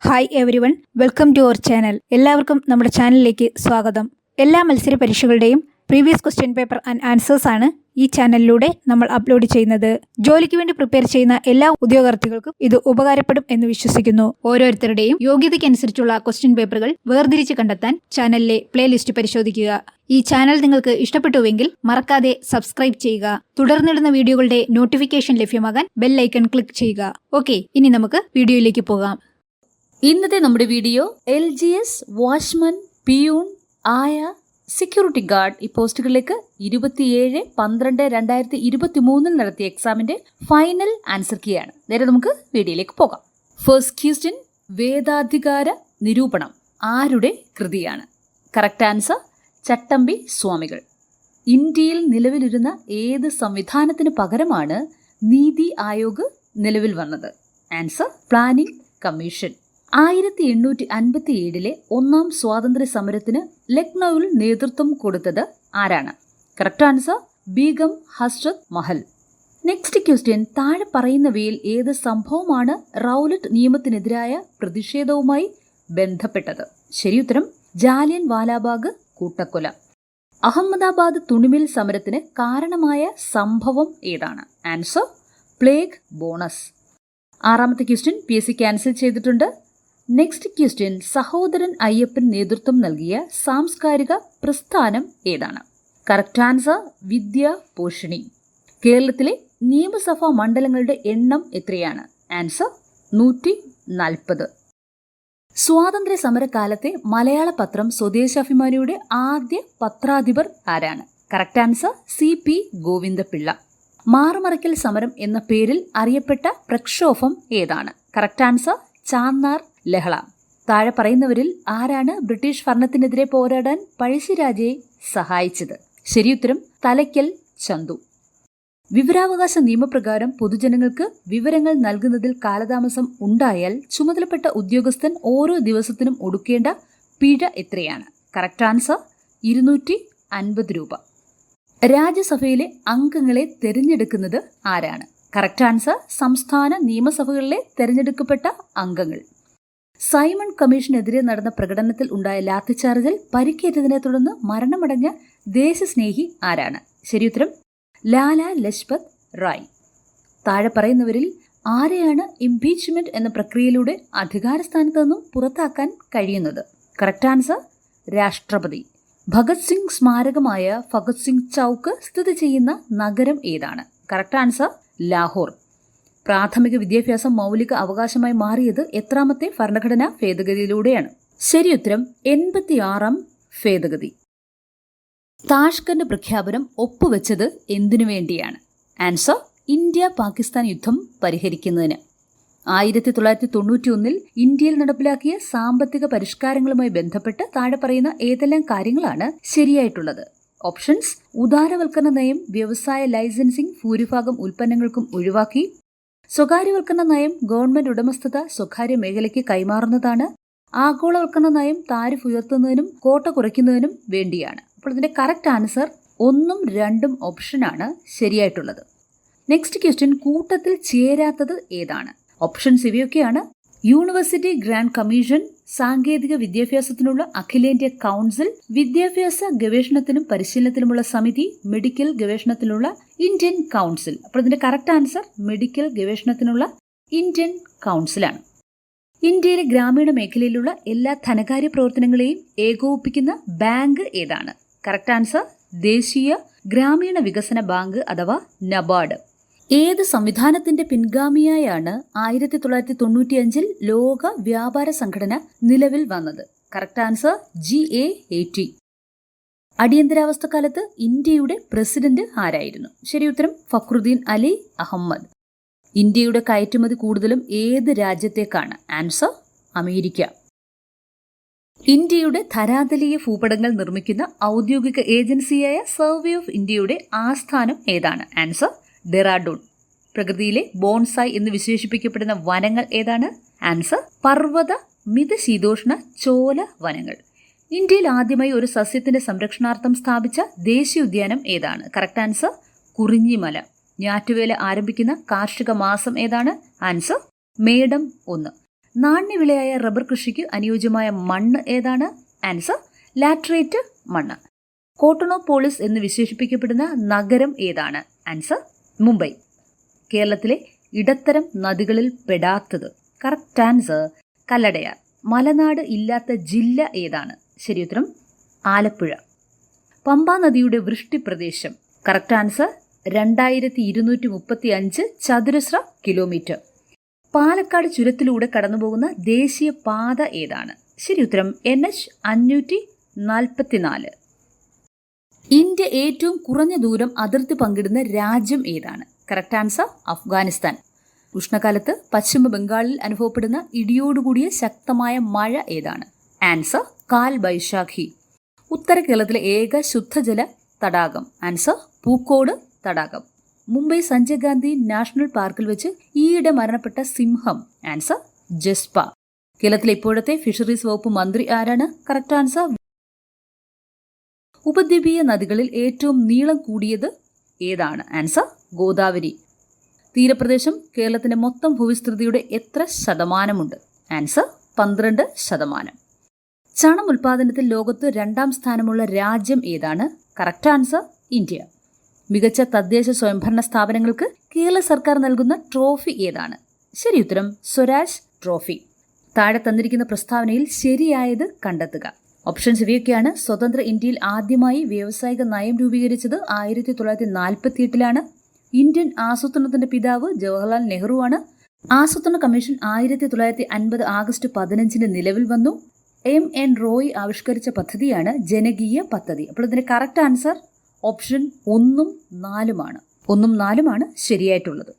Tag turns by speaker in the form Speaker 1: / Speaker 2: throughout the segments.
Speaker 1: Hi everyone, welcome to our channel. എല്ലാവർക്കും നമ്മുടെ ചാനലിലേക്ക് സ്വാഗതം. എല്ലാ മത്സര പരീക്ഷകളുടെയും previous question paper and answers ആണ് ഈ ചാനലിലൂടെ നമ്മൾ അപ്ലോഡ് ചെയ്യുന്നത്. ജോലിക്ക് വേണ്ടി പ്രിപ്പയർ ചെയ്യുന്ന എല്ലാ ഉദ്യോഗാർത്ഥികൾക്കും ഇത് ഉപകാരപ്പെടും എന്ന് വിശ്വസിക്കുന്നു. ഓരോരുത്തരുടെയും യോഗ്യതയ്ക്കനുസരിച്ചുള്ള ക്വസ്റ്റ്യൻ പേപ്പറുകൾ വേർതിരിച്ച് കണ്ടെത്താൻ ചാനലിലെ പ്ലേലിസ്റ്റ് പരിശോധിക്കുക. ഈ ചാനൽ നിങ്ങൾക്ക് ഇഷ്ടപ്പെട്ടുവെങ്കിൽ മറക്കാതെ സബ്സ്ക്രൈബ് ചെയ്യുക. തുടർന്നിടുന്ന വീഡിയോകളുടെ നോട്ടിഫിക്കേഷൻ ലഭ്യമാകാൻ ബെൽ ഐക്കൺ ക്ലിക്ക് ചെയ്യുക. ഓക്കെ, ഇനി നമുക്ക് വീഡിയോയിലേക്ക് പോകാം.
Speaker 2: ഇന്നത്തെ നമ്മുടെ വീഡിയോ LGS വാച്ച്മാൻ, പിയൂൺ, ആയ, സെക്യൂരിറ്റി ഗാർഡ് ഈ പോസ്റ്റുകളിലേക്ക് 27/12/2023 നടത്തിയ എക്സാമിന്റെ ഫൈനൽ ആൻസർ കീയാണ്. നേരെ നമുക്ക് വീഡിയോയിലേക്ക് പോകാം. ഫസ്റ്റ് ക്വസ്റ്റ്യൻ, വേദാധികാര നിരൂപണം ആരുടെ കൃതിയാണ്? കറക്റ്റ് ആൻസർ ചട്ടമ്പി സ്വാമികൾ. ഇന്ത്യയിൽ നിലവിലിരുന്ന ഏത് സംവിധാനത്തിന് പകരമാണ് നീതി ആയോഗ് നിലവിൽ വന്നത്? Answer planning commission. 1857 ഒന്നാം സ്വാതന്ത്ര്യ സമരത്തിന് ലക്നൌവിൽ നേതൃത്വം കൊടുത്തത് ആരാണ്? Correct answer Begum Hazrat Mahal. Next question, താഴെ പറയുന്നവയിൽ ഏത് സംഭവമാണ് റൗലറ്റ് നിയമത്തിനെതിരായ പ്രതിഷേധവുമായി ബന്ധപ്പെട്ടത്? ശരിയുത്തരം ജാലിയൻ വാലാബാഗ് കൂട്ടക്കൊല. അഹമ്മദാബാദ് തുണിമിൽ സമരത്തിന് കാരണമായ സംഭവം ഏതാണ്? Answer plague bonus. ആറാമത്തെ ക്വസ്റ്റ്യൻ PSC ക്യാൻസൽ ചെയ്തിട്ടുണ്ട്. നെക്സ്റ്റ് ക്വസ്റ്റ്യൻ, സഹോദരൻ അയ്യപ്പൻ നേതൃത്വം നൽകിയ സാംസ്കാരിക പ്രസ്ഥാനം ഏതാണ്? കറക്റ്റ് ആൻസർ വിദ്യാ പോഷിണി. കേരളത്തിലെ നിയമസഭാ മണ്ഡലങ്ങളുടെ എണ്ണം എത്രയാണ്? ആൻസർ 140. സ്വാതന്ത്ര്യ സമരകാലത്തെ മലയാള പത്രം സ്വദേശാഭിമാനിയുടെ ആദ്യ പത്രാധിപർ ആരാണ്? Correct answer CP Govindapillai. മാറുമറയ്ക്കൽ സമരം എന്ന പേരിൽ അറിയപ്പെട്ട പ്രക്ഷോഭം ഏതാണ്? കറക്റ്റ് ആൻസർ ചാന്നാർ ലഹള. താഴെ പറയുന്നവരിൽ ആരാണ് ബ്രിട്ടീഷ് ഭരണത്തിനെതിരെ പോരാടാൻ പഴശ്ശിരാജയെ സഹായിച്ചത്? ശരിയുത്തരം തലയ്ക്കൽ ചന്തു. വിവരാവകാശ നിയമപ്രകാരം പൊതുജനങ്ങൾക്ക് വിവരങ്ങൾ നൽകുന്നതിൽ കാലതാമസം ഉണ്ടായാൽ ചുമതലപ്പെട്ട ഉദ്യോഗസ്ഥൻ ഓരോ ദിവസത്തിനും ഒടുക്കേണ്ട പിഴ എത്രയാണ്? കറക്റ്റ് ആൻസർ 250 രൂപ. രാജ്യസഭയിലെ അംഗങ്ങളെ തെരഞ്ഞെടുക്കുന്നത് ആരാണ്? കറക്റ്റ് ആൻസർ സംസ്ഥാന നിയമസഭകളിലെ തെരഞ്ഞെടുക്കപ്പെട്ട അംഗങ്ങൾ. സൈമൺ കമ്മീഷനെതിരെ നടന്ന പ്രകടനത്തിൽ ഉണ്ടായ ലാത്തിച്ചാർജിൽ പരിക്കേറ്റതിനെ തുടർന്ന് മരണമടഞ്ഞ ദേശസ്നേഹി ആരാണ്? ശരിയുത്തരം ലാല ലജ്പത് റായ്. താഴെ പറയുന്നവരിൽ ആരെയാണ് ഇംപീച്ച്മെന്റ് എന്ന പ്രക്രിയയിലൂടെ അധികാരസ്ഥാനത്ത് നിന്നും പുറത്താക്കാൻ കഴിയുന്നത്? കറക്റ്റ് ആൻസർ രാഷ്ട്രപതി. ഭഗത് സിംഗ് സ്മാരകമായ ഭഗത് സിംഗ് ചൗക്ക് സ്ഥിതി ചെയ്യുന്ന നഗരം ഏതാണ്? Correct answer Lahore. പ്രാഥമിക വിദ്യാഭ്യാസം മൗലിക അവകാശമായി മാറിയത് എത്രാമത്തെ ഭരണഘടനാ ഭേദഗതിയിലൂടെയാണ്? ശരിയുത്തരം 86ാം ഭേദഗതി. താഷ്കന്റ് പ്രഖ്യാപനം ഒപ്പുവെച്ചത് എന്തിനു വേണ്ടിയാണ്? ആൻസർ ഇന്ത്യ പാകിസ്ഥാൻ യുദ്ധം പരിഹരിക്കുന്നതിന്. 1991 ഇന്ത്യയിൽ നടപ്പിലാക്കിയ സാമ്പത്തിക പരിഷ്കാരങ്ങളുമായി ബന്ധപ്പെട്ട് താഴെ പറയുന്ന ഏതെല്ലാം കാര്യങ്ങളാണ് ശരിയായിട്ടുള്ളത്? ഓപ്ഷൻസ്: ഉദാരവൽക്കരണ നയം വ്യവസായ ലൈസൻസിംഗ് ഭൂരിഭാഗം ഉൽപ്പന്നങ്ങൾക്കും ഒഴിവാക്കി. സ്വകാര്യവൽക്കരണ നയം ഗവൺമെന്റ് ഉടമസ്ഥത സ്വകാര്യ മേഖലയ്ക്ക് കൈമാറുന്നതാണ്. ആഗോളവൽക്കരണ നയം താരിഫ് ഉയർത്തുന്നതിനും കോട്ട കുറയ്ക്കുന്നതിനും വേണ്ടിയാണ്. അപ്പോൾ ഇതിന്റെ കറക്റ്റ് ആൻസർ 1ഉം 2ഉം ഓപ്ഷനാണ് ശരിയായിട്ടുള്ളത്. നെക്സ്റ്റ് ക്വസ്റ്റ്യൻ, കൂട്ടത്തിൽ ചേരാത്തത് ഏതാണ്? ഓപ്ഷൻസ് ഇവയൊക്കെയാണ്: യൂണിവേഴ്സിറ്റി ഗ്രാന്റ് കമ്മീഷൻ, സാങ്കേതിക വിദ്യാഭ്യാസത്തിനുള്ള അഖിലേന്ത്യാ കൗൺസിൽ, വിദ്യാഭ്യാസ ഗവേഷണത്തിനും പരിശീലനത്തിനുമുള്ള സമിതി, മെഡിക്കൽ ഗവേഷണത്തിനുള്ള ഇന്ത്യൻ കൗൺസിൽ. അപ്പോൾ ഇതിന്റെ കറക്റ്റ് ആൻസർ മെഡിക്കൽ ഗവേഷണത്തിനുള്ള ഇന്ത്യൻ കൗൺസിലാണ്. ഇന്ത്യയിലെ ഗ്രാമീണ മേഖലയിലുള്ള എല്ലാ ധനകാര്യ പ്രവർത്തനങ്ങളെയും ഏകോപിപ്പിക്കുന്ന ബാങ്ക് ഏതാണ്? കറക്റ്റ് ആൻസർ ദേശീയ ഗ്രാമീണ വികസന ബാങ്ക് അഥവാ നബാർഡ്. ഏത് സംവിധാനത്തിന്റെ പിൻഗാമിയായാണ് 1995 ലോക വ്യാപാര സംഘടന നിലവിൽ വന്നത്? Correct answer GATT. അടിയന്തരാവസ്ഥക്കാലത്ത് ഇന്ത്യയുടെ പ്രസിഡന്റ് ആരായിരുന്നു? ശരിയുത്തരം ഫക്രുദ്ദീൻ അലി അഹമ്മദ്. ഇന്ത്യയുടെ കയറ്റുമതി കൂടുതലും ഏത് രാജ്യത്തേക്കാണ്? Answer America. ഇന്ത്യയുടെ ധരാതലീയ ഭൂപടങ്ങൾ നിർമ്മിക്കുന്ന ഔദ്യോഗിക ഏജൻസിയായ സർവേ ഓഫ് ഇന്ത്യയുടെ ആസ്ഥാനം ഏതാണ്? ആൻസർ ഡെറാഡൂൺ. പ്രകൃതിയിലെ ബോൺസായി എന്ന് വിശേഷിപ്പിക്കപ്പെടുന്ന വനങ്ങൾ ഏതാണ്? ആൻസർ പർവ്വത മിതശീതോഷ്ണ ചോല വനങ്ങൾ. ഇന്ത്യയിൽ ആദ്യമായി ഒരു സസ്യത്തിന്റെ സംരക്ഷണാർത്ഥം സ്ഥാപിച്ച ദേശീയോദ്യാനം ഏതാണ്? Correct answer Kurinjimala. ഞാറ്റുവേല ആരംഭിക്കുന്ന കാർഷിക മാസം ഏതാണ്? ആൻസർ മേടം 1. നാണ്യവിളയായ റബ്ബർ കൃഷിക്ക് അനുയോജ്യമായ മണ്ണ് ഏതാണ്? ആൻസർ ലാറ്ററൈറ്റ് മണ്ണ്. കോട്ടണോപോളിസ് എന്ന് വിശേഷിപ്പിക്കപ്പെടുന്ന നഗരം ഏതാണ്? ആൻസർ മുംബൈ. കേരളത്തിലെ ഇടത്തരം നദികളിൽ പെടാത്തത്? Correct answer Kalladayar. മലനാട് ഇല്ലാത്ത ജില്ല ഏതാണ്? ശരിയുത്തരം ആലപ്പുഴ. പമ്പാ നദിയുടെ വൃഷ്ടിപ്രദേശം? കറക്റ്റ് ആൻസർ 2235 ചതുരശ്ര കിലോമീറ്റർ. പാലക്കാട് ചുരത്തിലൂടെ കടന്നുപോകുന്ന ദേശീയ പാത ഏതാണ്? ശരിയുത്തരം NH 544. ഇന്ത്യ ഏറ്റവും കുറഞ്ഞ ദൂരം അതിർത്തി പങ്കിടുന്ന രാജ്യം ഏതാണ്? Correct answer Afghanistan. ഉഷ്ണകാലത്ത് പശ്ചിമ ബംഗാളിൽ അനുഭവപ്പെടുന്ന ഇടിയോടുകൂടിയ ശക്തമായ മഴ ഏതാണ്? ആൻസർ കാൽ ബൈശാഖി. ഉത്തര കേരളത്തിലെ ഏക ശുദ്ധജല തടാകം? ആൻസർ പൂക്കോട് തടാകം. മുംബൈ സഞ്ജയ് ഗാന്ധി നാഷണൽ പാർക്കിൽ വെച്ച് ഈയിടെ മരണപ്പെട്ട സിംഹം? ആൻസർ ജസ്പ. കേരളത്തിലെ ഇപ്പോഴത്തെ ഫിഷറീസ് വകുപ്പ് മന്ത്രി ആരാണ്? Correct answer. ഉപദ്വീപീയ നദികളിൽ ഏറ്റവും നീളം കൂടിയത് ഏതാണ്? ആൻസർ ഗോദാവരി. തീരപ്രദേശം കേരളത്തിന്റെ മൊത്തം ഭൂവിസ്തൃതിയുടെ എത്ര ശതമാനമുണ്ട്? ആൻസർ 12%. ചണം ഉൽപാദനത്തിൽ ലോകത്ത് 2ാം സ്ഥാനമുള്ള രാജ്യം ഏതാണ്? Correct answer India. മികച്ച തദ്ദേശ സ്വയംഭരണ സ്ഥാപനങ്ങൾക്ക് കേരള സർക്കാർ നൽകുന്ന ട്രോഫി ഏതാണ്? ശരിയുത്തരം സ്വരാജ് ട്രോഫി. താഴെ തന്നിരിക്കുന്ന പ്രസ്താവനയിൽ ശരിയായത് കണ്ടെത്തുക. ഓപ്ഷൻസ് ഇവയൊക്കെയാണ്. സ്വതന്ത്ര ഇന്ത്യയിൽ ആദ്യമായി വ്യാവസായിക നയം രൂപീകരിച്ചത് 1948 ഇന്ത്യൻ ആസൂത്രണത്തിന്റെ പിതാവ് ജവഹർലാൽ നെഹ്റുവാണ്. ആസൂത്രണ കമ്മീഷൻ 1950 ആഗസ്റ്റ് 15 നിലവിൽ വന്നു. MN റോയ് ആവിഷ്കരിച്ച പദ്ധതിയാണ് ജനകീയ പദ്ധതി. അപ്പോൾ ഇതിന്റെ കറക്റ്റ് ആൻസർ ഓപ്ഷൻ 1ഉം 4ഉമാണ്. 1ഉം 4ഉമാണ് ശരിയായിട്ടുള്ളത്.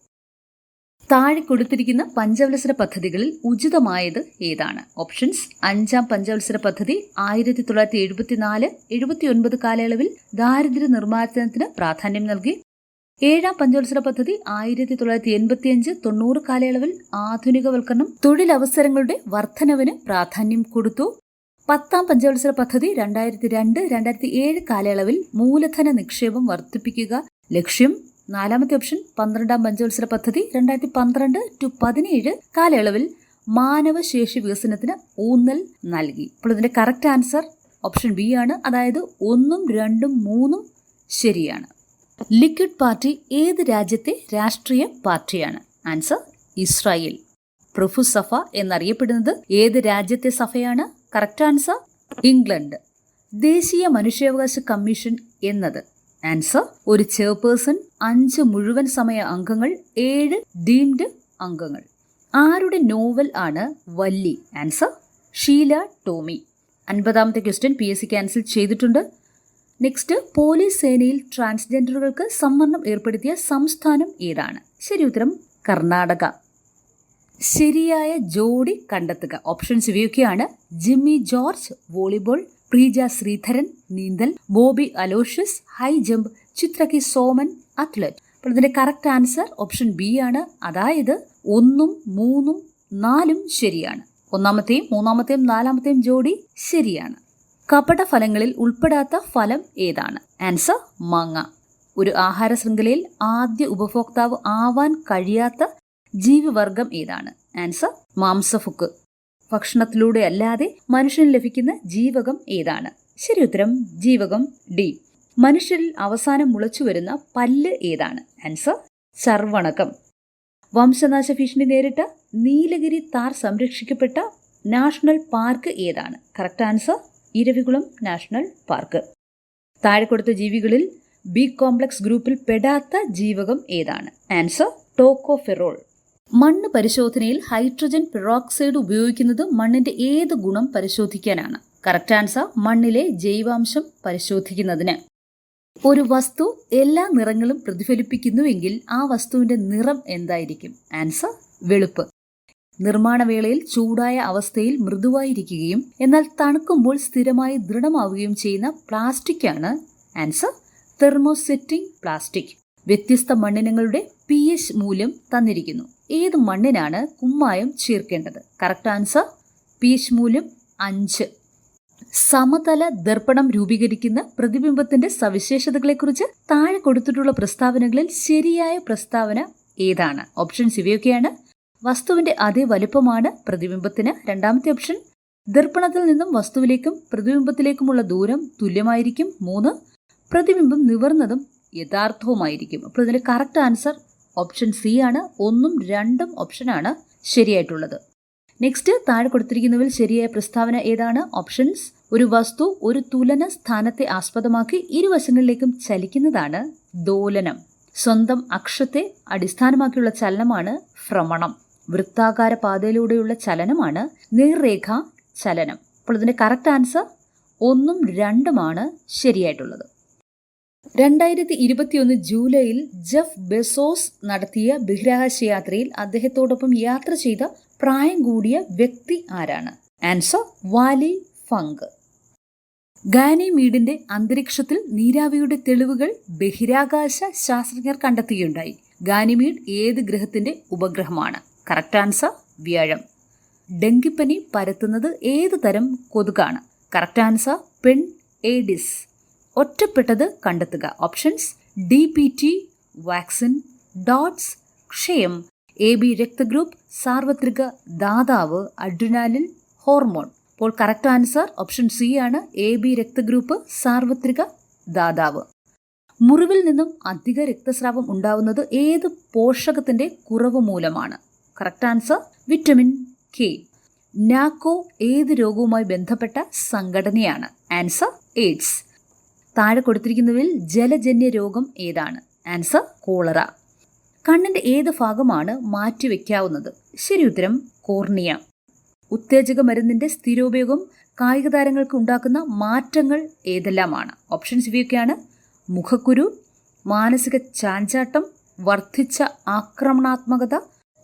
Speaker 2: താഴെ കൊടുത്തിരിക്കുന്ന പഞ്ചവത്സര പദ്ധതികളിൽ ഉചിതമായത് ഏതാണ്? ഓപ്ഷൻസ്. 5ാം പഞ്ചവത്സര പദ്ധതി 1974-79 കാലയളവിൽ ദാരിദ്ര്യ നിർമ്മാർജ്ജനത്തിന് പ്രാധാന്യം നൽകി. 7ാം പഞ്ചവത്സര പദ്ധതി 1985-90 കാലയളവിൽ ആധുനികവൽക്കരണം, തൊഴിലവസരങ്ങളുടെ വർധനവിന് പ്രാധാന്യം കൊടുത്തു. 10ാം പഞ്ചവത്സര പദ്ധതി 2002-2007 കാലയളവിൽ മൂലധന നിക്ഷേപം വർദ്ധിപ്പിക്കുക ലക്ഷ്യം. 4ാമത്തെ ഓപ്ഷൻ 12ാം പഞ്ചവത്സര പദ്ധതി 2012-17 കാലയളവിൽ മാനവശേഷി വികസനത്തിന് ഊന്നൽ നൽകി. അപ്പോൾ ഇതിന്റെ കറക്റ്റ് ആൻസർ ഓപ്ഷൻ ബി ആണ്. അതായത് 1ഉം 2ഉം 3ഉം ശരിയാണ്. ലിക്വിഡ് പാർട്ടി ഏത് രാജ്യത്തെ രാഷ്ട്രീയ പാർട്ടിയാണ്? Answer Israel. പ്രഭു സഭ എന്നറിയപ്പെടുന്നത് ഏത് രാജ്യത്തെ സഭയാണ്? Correct answer England. ദേശീയ മനുഷ്യാവകാശ കമ്മീഷൻ എന്നത്? ആൻസർ ഒരു ചെയർപേഴ്സൺ, 5 മുഴുവൻ സമയ അംഗങ്ങൾ, 7 ഡീംഡ് അംഗങ്ങൾ. ആരുടെ നോവൽ ആണ് വല്ലി? ആൻസർ ഷീല ടോമി. 50ാമത്തെ ക്വസ്റ്റ്യൻ PSC ക്യാൻസൽ ചെയ്തിട്ടുണ്ട്. നെക്സ്റ്റ്, പോലീസ് സേനയിൽ ട്രാൻസ്ജെൻഡറുകൾക്ക് സംവരണം ഏർപ്പെടുത്തിയ സംസ്ഥാനം ഏതാണ്? ശരി ഉത്തരം കർണാടക. ശരിയായ ജോഡി കണ്ടെത്തുക. ഓപ്ഷൻസ് ഇവയൊക്കെയാണ്. ജിമ്മി ജോർജ് വോളിബോൾ, പ്രീജ ശ്രീധരൻ നീന്തൽ, ബോബി അലോഷ്യസ് ഹൈ ജമ്പ്, ചിത്രകി സോമൻ അത്ലറ്റ്. അപ്പോൾ ഇതിന്റെ കറക്റ്റ് ആൻസർ ഓപ്ഷൻ ബി ആണ്. അതായത് 1ഉം 3ഉം 4ഉം ശരിയാണ്. 1ാമത്തെയും 3ാമത്തെയും 4ാമത്തെയും ജോഡി ശരിയാണ്. കപട ഫലങ്ങളിൽ ഉൾപ്പെടാത്ത ഫലം ഏതാണ്? ആൻസർ മാങ്ങ. ഒരു ആഹാര ശൃംഖലയിൽ ആദ്യ ഉപഭോക്താവ് ആവാൻ കഴിയാത്ത ജീവിവർഗം ഏതാണ്? ആൻസർ മാംസഫുക്ക്. ഭക്ഷണത്തിലൂടെ അല്ലാതെ മനുഷ്യന് ലഭിക്കുന്ന ജീവകം ഏതാണ്? ശരി ഉത്തരം ജീവകം ഡി. മനുഷ്യരിൽ അവസാനം മുളച്ചു വരുന്ന പല്ല് ഏതാണ്? ആൻസർ ചർവണകം. വംശനാശ ഭീഷണി നേരിട്ട നീലഗിരി താർ സംരക്ഷിക്കപ്പെട്ട നാഷണൽ പാർക്ക് ഏതാണ്? Correct answer Eravikulam national park. താഴെ കൊടുത്ത ജീവികളിൽ ബി കോംപ്ലക്സ് ഗ്രൂപ്പിൽ പെടാത്ത ജീവകം ഏതാണ്? Answer tocopherol. മണ്ണ് പരിശോധനയിൽ ഹൈഡ്രജൻ പെറോക്സൈഡ് ഉപയോഗിക്കുന്നത് മണ്ണിന്റെ ഏത് ഗുണം പരിശോധിക്കാനാണ്? കറക്റ്റ് ആൻസർ മണ്ണിലെ ജൈവാംശം പരിശോധിക്കുന്നതിന്. ഒരു വസ്തു എല്ലാ നിറങ്ങളും പ്രതിഫലിപ്പിക്കുന്നുവെങ്കിൽ ആ വസ്തുവിന്റെ നിറം എന്തായിരിക്കും? ആൻസർ വെളുപ്പ്. നിർമ്മാണവേളയിൽ ചൂടായ അവസ്ഥയിൽ മൃദുവായിരിക്കുകയും എന്നാൽ തണുക്കുമ്പോൾ സ്ഥിരമായി ദൃഢമാവുകയും ചെയ്യുന്ന പ്ലാസ്റ്റിക്കാണ്. Answer thermosetting plastic. വ്യത്യസ്ത മണ്ണിനങ്ങളുടെ pH മൂല്യം തന്നിരിക്കുന്നു. ഏത് മണ്ണിനാണ് കുമ്മായം ചേർക്കേണ്ടത്? കറക്റ്റ് ആൻസർ pH മൂല്യം 5. സമതല ദർപ്പണം രൂപീകരിക്കുന്ന പ്രതിബിംബത്തിന്റെ സവിശേഷതകളെക്കുറിച്ച് താഴെ കൊടുത്തിട്ടുള്ള പ്രസ്താവനകളിൽ ശരിയായ പ്രസ്താവന ഏതാണ്? ഓപ്ഷൻസ് ഇവയൊക്കെയാണ്. വസ്തുവിന്റെ അതേ വലുപ്പമാണ് പ്രതിബിംബത്തിന്. രണ്ടാമത്തെ ഓപ്ഷൻ ദർപ്പണത്തിൽ നിന്നും വസ്തുവിലേക്കും പ്രതിബിംബത്തിലേക്കുമുള്ള ദൂരം തുല്യമായിരിക്കും. 3 പ്രതിബിംബം നിവർന്നതും യഥാർത്ഥവുമായിരിക്കും. അപ്പോൾ ഇതിന്റെ കറക്റ്റ് ആൻസർ ഓപ്ഷൻ സി ആണ്. 1ഉം 2ഉം ഓപ്ഷനാണ് ശരിയായിട്ടുള്ളത്. നെക്സ്റ്റ് താഴെ കൊടുത്തിരിക്കുന്നതിൽ ശരിയായ പ്രസ്താവന ഏതാണ്? ഓപ്ഷൻസ്: ഒരു വസ്തു ഒരു തുലന സ്ഥാനത്തെ ആസ്പദമാക്കി ഇരുവശങ്ങളിലേക്കും ചലിക്കുന്നതാണ് ദോലനം. സ്വന്തം അക്ഷത്തെ അടിസ്ഥാനമാക്കിയുള്ള ചലനമാണ് ഭ്രമണം. വൃത്താകാര പാതയിലൂടെയുള്ള ചലനമാണ് നേർരേഖാ ചലനം. അപ്പോൾ ഇതിന്റെ കറക്റ്റ് ആൻസർ 1ഉം 2ഉമാണ് ശരിയായിട്ടുള്ളത്. 2021 ജൂലൈയിൽ ജെഫ് ബെസോസ് നടത്തിയ ബഹിരാകാശ യാത്രയിൽ അദ്ദേഹത്തോടൊപ്പം യാത്ര ചെയ്ത പ്രായം കൂടിയ വ്യക്തി ആരാണ്? Answer: Valley funk. ഗാനിമീഡിന്റെ അന്തരീക്ഷത്തിൽ നീരാവിയുടെ തെളിവുകൾ ബഹിരാകാശ ശാസ്ത്രജ്ഞർ കണ്ടെത്തുകയുണ്ടായി. ഗാനിമീഡ് ഏത് ഗ്രഹത്തിന്റെ ഉപഗ്രഹമാണ്? കറക്റ്റ് ആൻസർ: വ്യാഴം. ഡെങ്കിപ്പനി പരത്തുന്നത് ഏത് തരം കൊതുകാണ്? കറക്റ്റ് ആൻസർ: പെൺ ഏഡിസ്. ഒറ്റപ്പെട്ടത് കണ്ടെത്തുക. ഓപ്ഷൻസ്: DPT, വാക്സിൻ, ഡോട്ട്സ്, ക്ഷയം, AB രക്തഗ്രൂപ്പ്, സാർവത്രിക ദാതാവ്, അഡ്രിനാലിൻ ഹോർമോൺ. അപ്പോൾ കറക്റ്റ് ആൻസർ ഓപ്ഷൻ സി ആണ്. AB രക്തഗ്രൂപ്പ്, സാർവത്രിക ദാതാവ്. മുറിവിൽ നിന്നും അധിക രക്തസ്രാവം ഉണ്ടാവുന്നത് ഏത് പോഷകത്തിന്റെ കുറവ് മൂലമാണ്? Correct answer: vitamin K. NACO ഏത് രോഗവുമായി ബന്ധപ്പെട്ട സംഘടനയാണ്? Answer: AIDS. താഴെ കൊടുത്തിരിക്കുന്നതിൽ ജലജന്യ രോഗം ഏതാണ്? Answer: cholera. കണ്ണിന്റെ ഏത് ഭാഗമാണ് മാറ്റിവെക്കാവുന്നത്? ശരി ഉത്തരം: കോർണിയ. ഉത്തേജക മരുന്നിന്റെ സ്ഥിരോപയോഗം കായിക താരങ്ങൾക്ക് ഉണ്ടാക്കുന്ന മാറ്റങ്ങൾ ഏതെല്ലാമാണ്? ഓപ്ഷൻസ് ഇവയൊക്കെയാണ്: മുഖക്കുരു, മാനസിക ചാഞ്ചാട്ടം, വർദ്ധിച്ച ആക്രമണാത്മകത.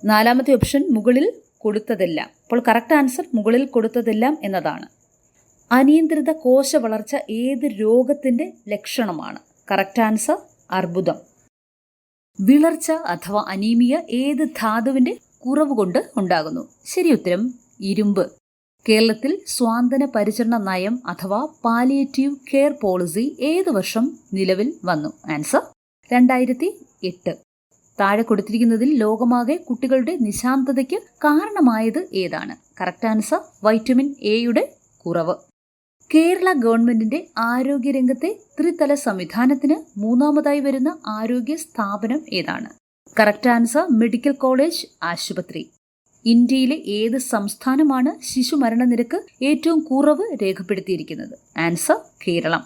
Speaker 2: നാലാമത്തെ ഓപ്ഷൻ മുകളിൽ കൊടുത്തതെല്ലാം. അപ്പോൾ കറക്റ്റ് ആൻസർ മുകളിൽ കൊടുത്തതെല്ലാം എന്നതാണ്. അനിയന്ത്രിത കോശ വളർച്ച ഏത് രോഗത്തിന്റെ ലക്ഷണമാണ്? കറക്റ്റ് ആൻസർ: അർബുദം. വിളർച്ച അഥവാ അനീമിയ ഏത് ധാതുവിന്റെ കുറവ് കൊണ്ട് ഉണ്ടാകുന്നു? ശരി ഉത്തരം: ഇരുമ്പ്. കേരളത്തിൽ സ്വാന്തന പരിചരണ നയം അഥവാ പാലിയേറ്റീവ് കെയർ പോളിസി ഏത് വർഷം നിലവിൽ വന്നു? ആൻസർ: 2008. താഴെ കൊടുത്തിരിക്കുന്നതിൽ ലോകമാകെ കുട്ടികളുടെ നിശാന്തതയ്ക്ക് കാരണമായത് ഏതാണ്? കറക്റ്റ് ആൻസർ: വൈറ്റമിൻ എയുടെ കുറവ്. കേരള ഗവൺമെന്റിന്റെ ആരോഗ്യരംഗത്തെ ത്രിതല സംവിധാനത്തിന് മൂന്നാമതായി വരുന്ന ആരോഗ്യ സ്ഥാപനം ഏതാണ്? കറക്റ്റ് ആൻസർ: മെഡിക്കൽ കോളേജ് ആശുപത്രി. ഇന്ത്യയിലെ ഏത് സംസ്ഥാനമാണ് ശിശു മരണനിരക്ക് ഏറ്റവും കുറവ് രേഖപ്പെടുത്തിയിരിക്കുന്നത്? ആൻസർ: കേരളം.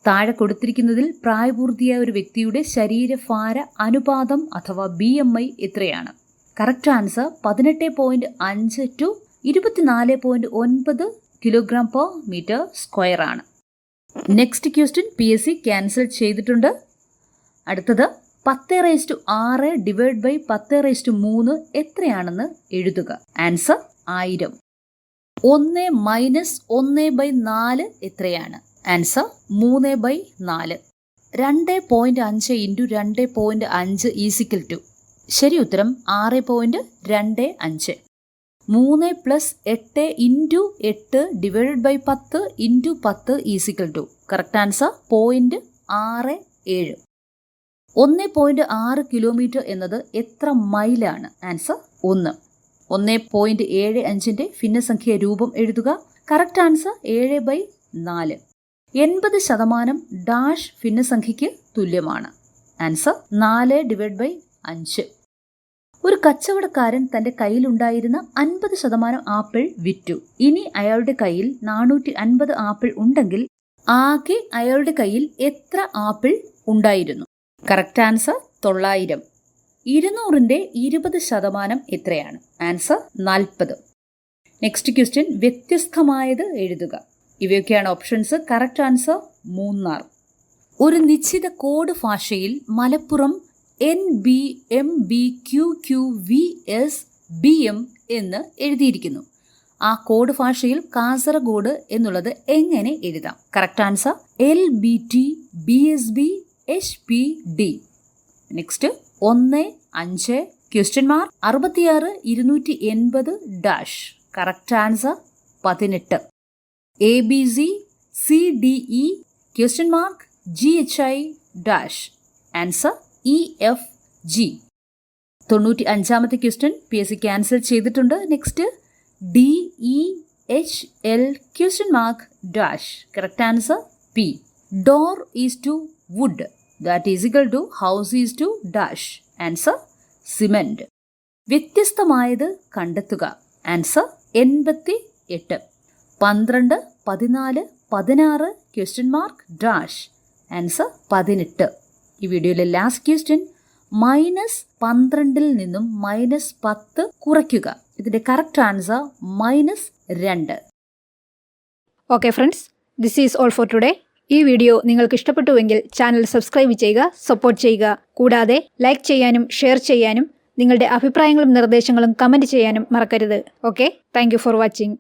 Speaker 2: താഴെ കൊടുത്തിരിക്കുന്നതിൽ പ്രായപൂർത്തിയായ ഒരു വ്യക്തിയുടെ ശരീരഭാര അനുപാതം അഥവാ BMI എത്രയാണ്? കറക്റ്റ് ആൻസർ 18.5 to 24.9 kg/m² ആണ്. നെക്സ്റ്റ് ക്വസ്റ്റ്യൻ PSC ക്യാൻസൽ ചെയ്തിട്ടുണ്ട്. അടുത്തത് 10⁻6 / 10⁻3 എത്രയാണെന്ന് എഴുതുക. ആൻസർ: 1000. 1 - 1/4 എത്രയാണ്? ആൻസർ: 3/4. 2.5 × 2.5 ശരി ഉത്തരം 6.25. 3 + 8 × 8 ÷ 10 × 10 കറക്റ്റ് ആൻസർ 0.67. 1.6 കിലോമീറ്റർ എന്നത് എത്ര മൈലാണ്? ആൻസർ 1. 1.75ന്റെ ഭിന്നസംഖ്യ രൂപം എഴുതുക. Correct answer 7/4. 80% ഡാഷ് ഭിന്നസംഖ്യയ്ക്ക് തുല്യമാണ്. ആൻസർ 4/5. ഒരു കച്ചവടക്കാരൻ തന്റെ കയ്യിലുണ്ടായിരുന്ന 50% ആപ്പിൾ വിറ്റു. ഇനി അയാളുടെ കയ്യിൽ 450 ആപ്പിൾ ഉണ്ടെങ്കിൽ ആകെ അയാളുടെ കയ്യിൽ എത്ര ആപ്പിൾ ഉണ്ടായിരുന്നു? Correct answer 900. 200ന്റെ 20% എത്രയാണ്? ആൻസർ 40. നെക്സ്റ്റ് ക്വസ്റ്റ്യൻ വ്യത്യസ്തമായത് എഴുതുക. ഇവയൊക്കെയാണ് ഓപ്ഷൻസ്. Correct answer Munnar. ഒരു നിശ്ചിത കോഡ് ഭാഷയിൽ മലപ്പുറം NBMBQQVSBM എന്ന് എഴുതിയിരിക്കുന്നു. ആ കോഡ് ഭാഷയിൽ കാസർഗോഡ് എന്നുള്ളത് എങ്ങനെ എഴുതാം? Correct answer LBTBSBHPD. Next 1 5 66 280 dash. Correct answer 18. ABCDE GHI dash. Answer EFG. 95-ാമത്തെ ക്വസ്റ്റ്യൻ PSC ക്യാൻസൽ ചെയ്തിട്ടുണ്ട്. നെക്സ്റ്റ് DEHL (ഡാഷ്). Correct answer P. Door is to wood, that is equal to house is to dash. Answer cement. വ്യത്യസ്തമായത് കണ്ടെത്തുക. Answer 88. 12, 14, 16 dash. Answer 18. ഈ വീഡിയോയിലെ last question -12 നിന്നും -10 കുറയ്ക്കുക. ഇതിന്റെ correct answer -2.
Speaker 1: Okay friends, this is all for today. ഈ video നിങ്ങൾക്ക് ഇഷ്ടപ്പെട്ടുവെങ്കിൽ ചാനൽ സബ്സ്ക്രൈബ് ചെയ്യുക, സപ്പോർട്ട് ചെയ്യുക. കൂടാതെ ലൈക്ക് ചെയ്യാനും ഷെയർ ചെയ്യാനും നിങ്ങളുടെ അഭിപ്രായങ്ങളും നിർദ്ദേശങ്ങളും കമൻറ്റ് ചെയ്യാനും മറക്കരുത്. Okay, thank you for watching.